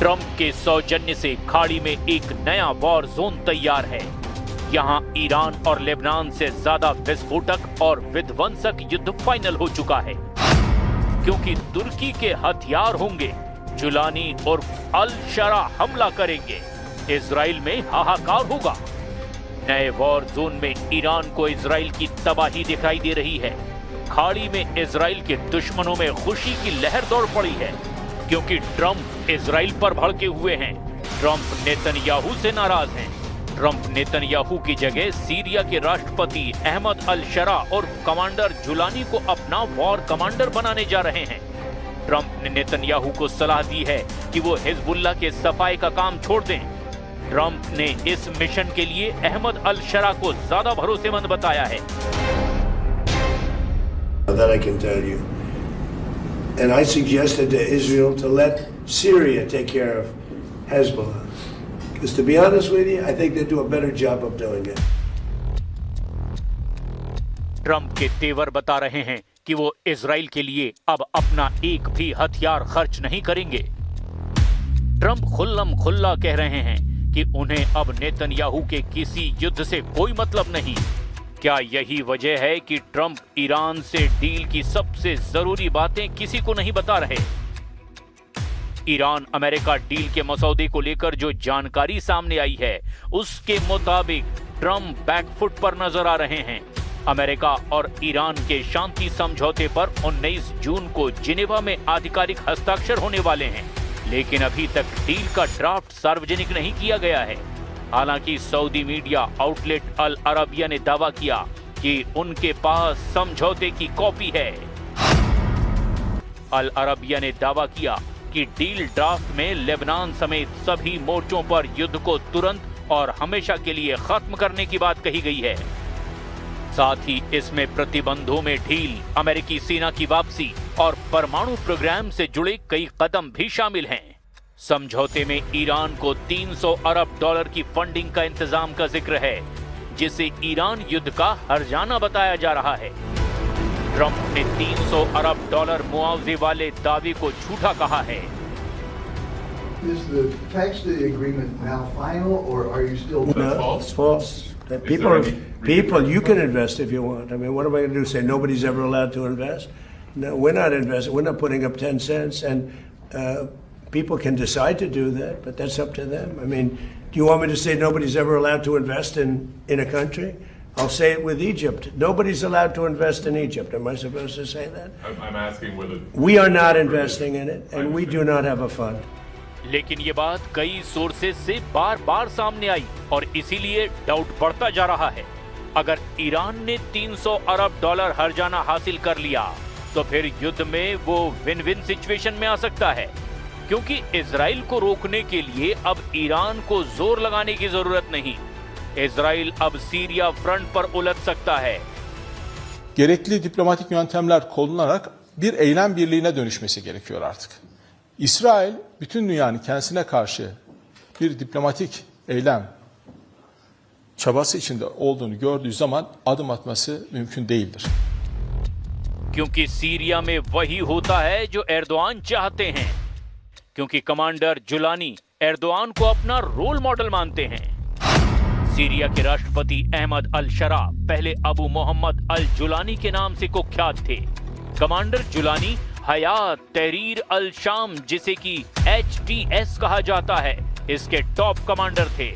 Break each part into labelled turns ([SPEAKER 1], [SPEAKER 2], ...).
[SPEAKER 1] Trump के सौजन्य से खाड़ी में एक नया वॉर जोन तैयार है। यहां ईरान और लेबनान से ज्यादा विस्फोटक और विध्वंसक युद्ध फाइनल हो चुका है, क्योंकि तुर्की के हथियार होंगे। जुलानी और अल शरा हमला करेंगे। इजराइल में हाहाकार होगा। नए वॉर जोन में ईरान को इजराइल की तबाही दिखाई दे रही है। खाड़ी में इजराइल के दुश्मनों में खुशी की लहर दौड़ पड़ी है, क्योंकि ट्रंप इजराइल पर भड़के हुए हैं। ट्रंप नेतन्याहू से नाराज हैं। ट्रंप नेतन्याहू की जगह सीरिया के राष्ट्रपति अहमद अल शरा और कमांडर जुलानी को अपना वॉर कमांडर बनाने जा रहे हैं। ट्रंप ने नेतन्याहू को सलाह दी है कि वो हिजबुल्लाह के सफाई का काम छोड़ दें। ट्रंप ने इस मिशन के लिए अहमद अल शरा को ज्यादा भरोसेमंद बताया है।
[SPEAKER 2] That I can tell you. And I suggested to Israel to let Syria take care of Hezbollah. Because to be honest with you, I think they do a better job of doing it.
[SPEAKER 1] Trump के तेवर बता रहे हैं कि वो Israel के लिए अब अपना एक भी हथियार खर्च नहीं करेंगे। ट्रंप खुल्लम खुल्ला कह रहे हैं कि उन्हें अब नेतन्याहू के किसी युद्ध से कोई मतलब नहीं। क्या यही वजह है कि ट्रंप ईरान से डील की सबसे जरूरी बातें किसी को नहीं बता रहे? ईरान अमेरिका डील के मसौदे को लेकर जो जानकारी सामने आई है, उसके मुताबिक ट्रंप बैकफुट पर नजर आ रहे हैं। अमेरिका और ईरान के शांति समझौते पर 19 जून को जिनेवा में आधिकारिक हस्ताक्षर होने वाले हैं, लेकिन अभी तक डील का ड्राफ्ट सार्वजनिक नहीं किया गया है। हालांकि सऊदी मीडिया आउटलेट अल अरबिया ने दावा किया कि उनके पास समझौते की कॉपी है। अल अरबिया ने दावा किया कि डील ड्राफ्ट में लेबनान समेत सभी मोर्चों पर युद्ध को तुरंत और हमेशा के लिए खत्म करने की बात कही गई है। साथ ही इसमें प्रतिबंधों में ढील, अमेरिकी सेना की वापसी और परमाणु प्रोग्राम से जुड़े कई कदम भी शामिल हैं। समझौते में ईरान को 300 अरब डॉलर की फंडिंग का इंतजाम का जिक्र है, जिसे ईरान युद्ध का हर्जाना बताया जा रहा है। ट्रंप ने 300 अरब डॉलर मुआवजे वाले दावे को झूठा कहा है।
[SPEAKER 3] Is the text of the agreement now final, or are you still?
[SPEAKER 2] No, it's false. People, you can invest if you want. I mean, what am I going to do? Say nobody's ever allowed to invest? No, we're not investing. We're not putting up 10 cents, and people can decide to do that, but that's up to them. I mean, do you want me to say nobody's ever allowed to invest in a country? I'll say it with Egypt. Nobody's allowed to invest in Egypt. Am I supposed to say that?
[SPEAKER 4] I'm asking whether
[SPEAKER 2] we are not investing in it, and we do not have a fund.
[SPEAKER 1] लेकिन ये बात कई sources से बार-बार सामने आई और इसीलिए doubt बढ़ता जा रहा है। अगर ईरान ने 300 अरब डॉलर हर्जाना हासिल कर लिया, तो फिर युद्ध में वो विन विन सिचुएशन में आ सकता है, क्योंकि इजराइल को रोकने के लिए अब ईरान को जोर लगाने की जरूरत नहीं। इजराइल अब सीरिया फ्रंट पर उलझ सकता है।
[SPEAKER 5] Gerekli diplomatik yöntemler kullanarak bir eylem birliğine dönüşmesi gerekiyor artık. İsrail bütün dünyanın kendisine karşı bir diplomatik eylem çabası içinde olduğunu gördüğü zaman adım atması mümkün değildir.
[SPEAKER 1] क्योंकि सीरिया में वही होता है जो एर्दोआन चाहते हैं, क्योंकि कमांडर जुलानी एर्दोआन को अपना रोल मॉडल मानते हैं। सीरिया के राष्ट्रपति अहमद अल शरा पहले अबू मोहम्मद अल जुलानी के नाम से कुख्यात थे। कमांडर जुलानी हयात तहरीर अल शाम, जिसे कि HTS कहा जाता है, इसके टॉप कमांडर थे।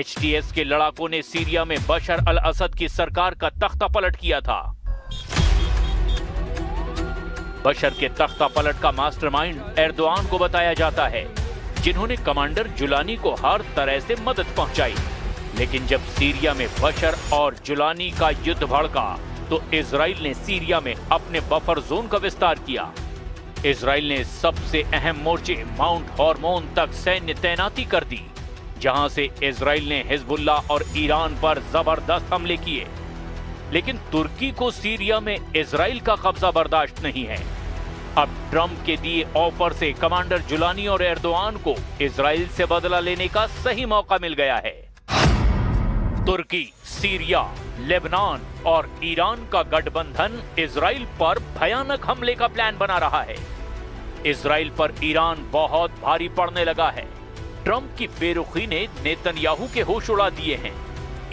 [SPEAKER 1] HTS के लड़ाकों ने सीरिया में बशर अल असद की सरकार का तख्ता पलट किया था। बशर के तख्ता पलट का मास्टरमाइंड एर्दोआन को बताया जाता है, जिन्होंने कमांडर जुलानी को हर तरह से मदद पहुंचाई। लेकिन जब सीरिया में बशर और जुलानी का युद्ध भड़का, तो इजराइल ने सीरिया में अपने बफर जोन का विस्तार किया। इजराइल ने सबसे अहम मोर्चे माउंट हॉर्मोन तक सैन्य तैनाती कर दी, जहां से इजराइल ने हिजबुल्लाह और ईरान पर जबरदस्त हमले किए। लेकिन तुर्की को सीरिया में इजराइल का कब्जा बर्दाश्त नहीं है। अब ट्रंप के दिए ऑफर से कमांडर जुलानी और एर्दोआन को इजराइल से बदला लेने का सही मौका मिल गया है। तुर्की, सीरिया, लेबनान और ईरान का गठबंधन इजराइल पर भयानक हमले का प्लान बना रहा है। इजराइल पर ईरान बहुत भारी पड़ने लगा है। ट्रंप की बेरुखी ने नेतन्याहू के होश उड़ा दिए हैं।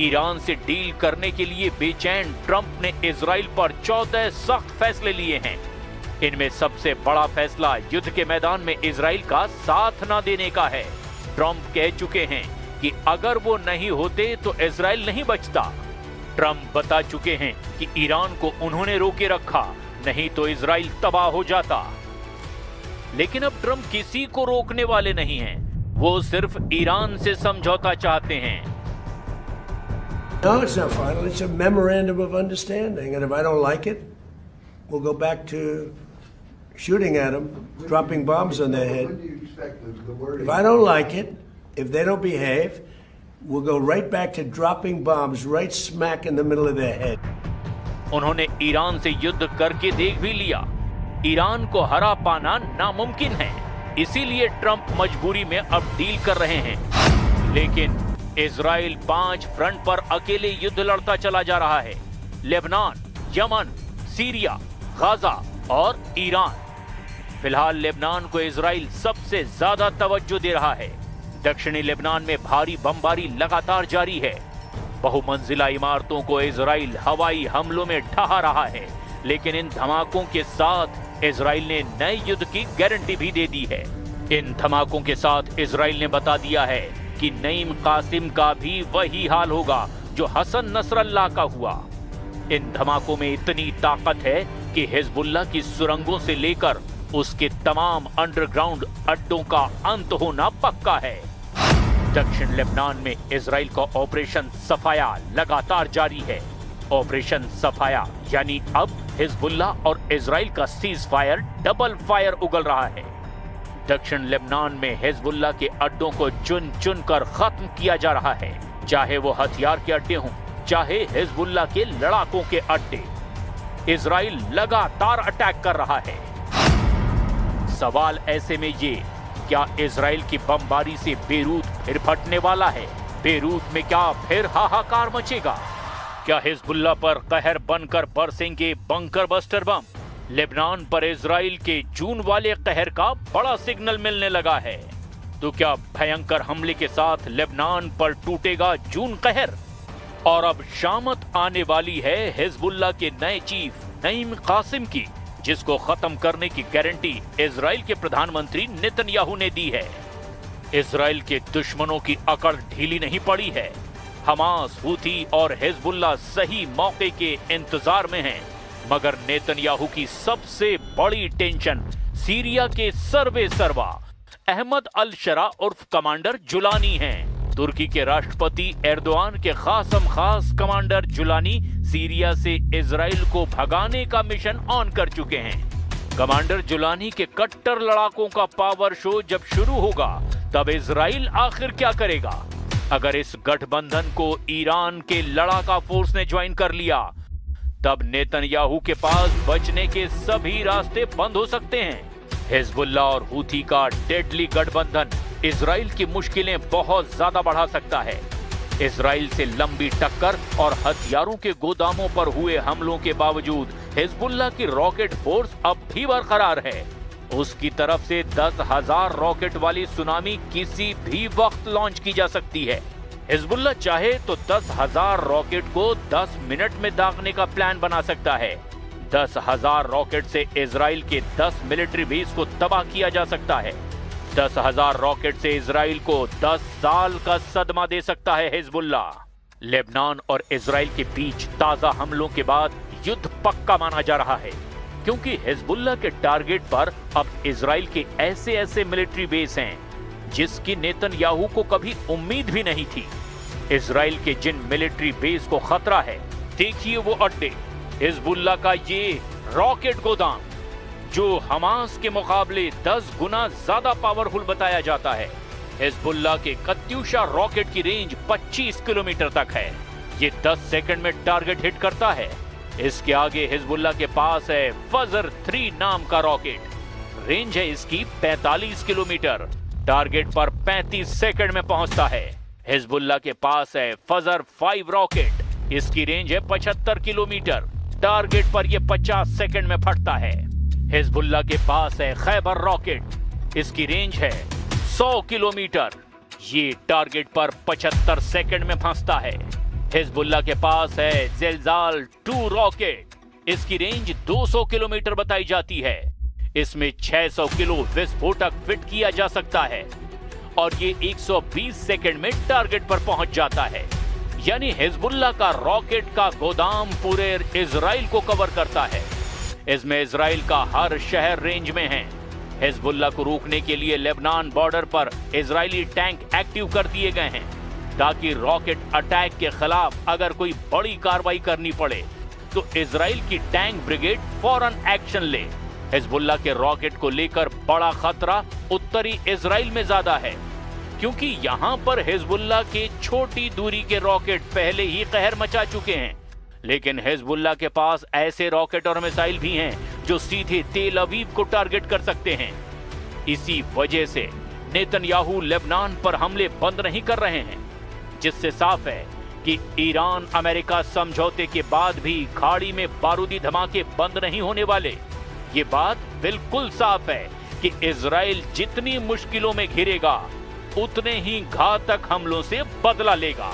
[SPEAKER 1] ईरान से डील करने के लिए बेचैन ट्रंप ने इजराइल पर 14 सख्त फैसले लिए हैं। इनमें सबसे बड़ा फैसला युद्ध के मैदान में इजराइल का साथ न देने का है। ट्रंप कह चुके हैं कि अगर वो नहीं होते तो इजराइल नहीं बचता। ट्रंप बता चुके हैं कि ईरान को उन्होंने रोके रखा, नहीं तो इजराइल तबाह हो जाता। लेकिन अब ट्रंप किसी को रोकने वाले नहीं हैं। वो सिर्फ ईरान से समझौता चाहते हैं।
[SPEAKER 2] No, it's not final. It's a memorandum of understanding. And if I don't like it, we'll go back to shooting at them, dropping bombs on their head.
[SPEAKER 3] When do you expect the wording?
[SPEAKER 2] If I don't like it, if they don't behave, we'll go right back to dropping bombs right smack in the middle of their head.
[SPEAKER 1] उन्होंने Iran से युद्ध करके देख भी लिया। Iran को हरा पाना नामुमकिन है, इसीलिए ट्रंप मजबूरी में अब डील कर रहे हैं। लेकिन इजराइल 5 फ्रंट पर अकेले युद्ध लड़ता चला जा रहा है। लेबनान, यमन, सीरिया, गाजा और ईरान। फिलहाल लेबनान को इजराइल सबसे ज्यादा तवज्जो दे रहा है। दक्षिणी लेबनान में भारी बमबारी लगातार जारी है। बहुमंजिला इमारतों को इजराइल हवाई हमलों में ढहा रहा है। लेकिन इन धमाकों के साथ इजराइल ने नए युद्ध की गारंटी भी दे दी है। इन धमाकों के साथ इजराइल ने बता दिया है कि नईम कासिम का भी वही हाल होगा जो हसन नसरल्लाह का हुआ। इन धमाकों में इतनी ताकत है कि हिजबुल्लाह की सुरंगों से लेकर उसके तमाम अंडरग्राउंड अड्डों का अंत होना पक्का है। दक्षिण लेबनान में इजराइल का ऑपरेशन सफाया लगातार जारी है। ऑपरेशन सफाया यानी अब हिजबुल्लाह और इजराइल का सीज फायर डबल फायर उगल रहा है। दक्षिण लेबनान में हिजबुल्लाह के अड्डों को चुन चुन कर खत्म किया जा रहा है, चाहे वो हथियार के अड्डे हों, चाहे हिजबुल्लाह के लड़ाकों के अड्डे। इजराइल लगातार अटैक कर रहा है। सवाल ऐसे में ये, क्या इजराइल की बमबारी से बेरूत फिर फटने वाला है? बेरूत में क्या फिर हाहाकार मचेगा? क्या हिजबुल्लाह पर कहर बनकर बरसेंगे बंकर बस्टर बम? लेबनान पर इजराइल के जून वाले कहर का बड़ा सिग्नल मिलने लगा है। तो क्या भयंकर हमले के साथ लेबनान पर टूटेगा जून कहर? और अब शामत आने वाली है हिजबुल्लाह के नए चीफ नईम कासिम की, जिसको खत्म करने की गारंटी इजराइल के प्रधानमंत्री नेतन्याहू ने दी है। इजराइल के दुश्मनों की अकड़ ढीली नहीं पड़ी है। हमास, हूथी और हिजबुल्लाह सही मौके के इंतजार में हैं। मगर नेतन्याहू की सबसे बड़ी टेंशन सीरिया के सर्वे सर्वा अहमद अल शरा उर्फ कमांडर जुलानी हैं। तुर्की के राष्ट्रपति एर्दोआन के खासम खास कमांडर जुलानी सीरिया से इजराइल को भगाने का मिशन ऑन कर चुके हैं। कमांडर जुलानी के कट्टर लड़ाकों का पावर शो जब शुरू होगा तब इजराइल आखिर क्या करेगा? अगर इस गठबंधन को ईरान के लड़ाका फोर्स ने ज्वाइन कर लिया तब नेतन्याहू के पास बचने के सभी रास्ते बंद हो सकते हैं। हिजबुल्लाह और हूथी का डेडली गठबंधन इजराइल की मुश्किलें बहुत ज्यादा बढ़ा सकता है। इजराइल से लंबी टक्कर और हथियारों के गोदामों पर हुए हमलों के बावजूद हिजबुल्लाह की रॉकेट फोर्स अब भी बरकरार है। उसकी तरफ से 10,000 रॉकेट वाली सुनामी किसी भी वक्त लॉन्च की जा सकती है। हिजबुल्लाह चाहे तो 10,000 रॉकेट को 10 मिनट में दागने का प्लान बना सकता है। 10,000 रॉकेट से इजराइल के 10 मिलिट्री बेस को तबाह किया जा सकता है। 10,000 रॉकेट से इजराइल को 10 साल का सदमा दे सकता है हिजबुल्लाह। लेबनान और इजराइल के बीच ताजा हमलों के बाद युद्ध पक्का माना जा रहा है, क्योंकि हिजबुल्लाह के टारगेट पर अब इजराइल के ऐसे मिलिट्री बेस हैं जिसकी नेतन्याहू को कभी उम्मीद भी नहीं थी। इजराइल के जिन मिलिट्री बेस को खतरा है, देखिए वो अड्डे, हिजबुल्लाह का ये रॉकेट गोदाम जो हमास के मुकाबले 10 गुना ज्यादा पावरफुल बताया जाता है। हिजबुल्लाह के कत्यूशा रॉकेट की रेंज 25 किलोमीटर तक है। ये 10 सेकंड में टारगेट हिट करता है। इसके आगे हिजबुल्लाह के पास है फजर 3 नाम का रॉकेट। रेंज है इसकी 45 किलोमीटर, टारगेट पर 35 सेकंड में पहुंचता है। हिजबुल्लाह के पास है फजर 5 रॉकेट, इसकी रेंज है 75 किलोमीटर, टारगेट पर यह 50 सेकंड में फटता है। हिजबुल्लाह के पास है खैबर रॉकेट। इसकी रेंज है 100 किलोमीटर। ये टारगेट पर 75 सेकंड में फंसता है। हिजबुल्लाह के पास है ज़िलज़ाल 2 रॉकेट। इसकी रेंज 200 किलोमीटर बताई जाती है। इसमें 600 किलो विस्फोटक फिट किया जा सकता है और ये 120 सेकंड में टारगेट पर पहुंच जाता है। यानी हिजबुल्लाह का रॉकेट का गोदाम पूरे इजराइल को कवर करता है। इसमें इजराइल का हर शहर रेंज में है। हिजबुल्लाह को रोकने के लिए लेबनान बॉर्डर पर इजरायली टैंक एक्टिव कर दिए गए हैं ताकि रॉकेट अटैक के खिलाफ अगर कोई बड़ी कार्रवाई करनी पड़े तो इजराइल की टैंक ब्रिगेड फौरन एक्शन ले। हिजबुल्लाह के रॉकेट को लेकर बड़ा खतरा उत्तरी इजराइल में ज्यादा है क्योंकि यहां पर हिजबुल्लाह के छोटी दूरी के रॉकेट पहले ही कहर मचा चुके हैं। लेकिन हिजबुल्लाह के पास ऐसे रॉकेट और मिसाइल भी हैं जो सीधे तेल अवीव को टारगेट कर सकते हैं। इसी वजह से नेतन्याहू लेबनान पर हमले बंद नहीं कर रहे हैं, जिससे साफ है कि ईरान अमेरिका समझौते के बाद भी खाड़ी में बारूदी धमाके बंद नहीं होने वाले। ये बात बिल्कुल साफ है कि इजराइल जितनी मुश्किलों में घिरेगा उतने ही घातक हमलों से बदला लेगा।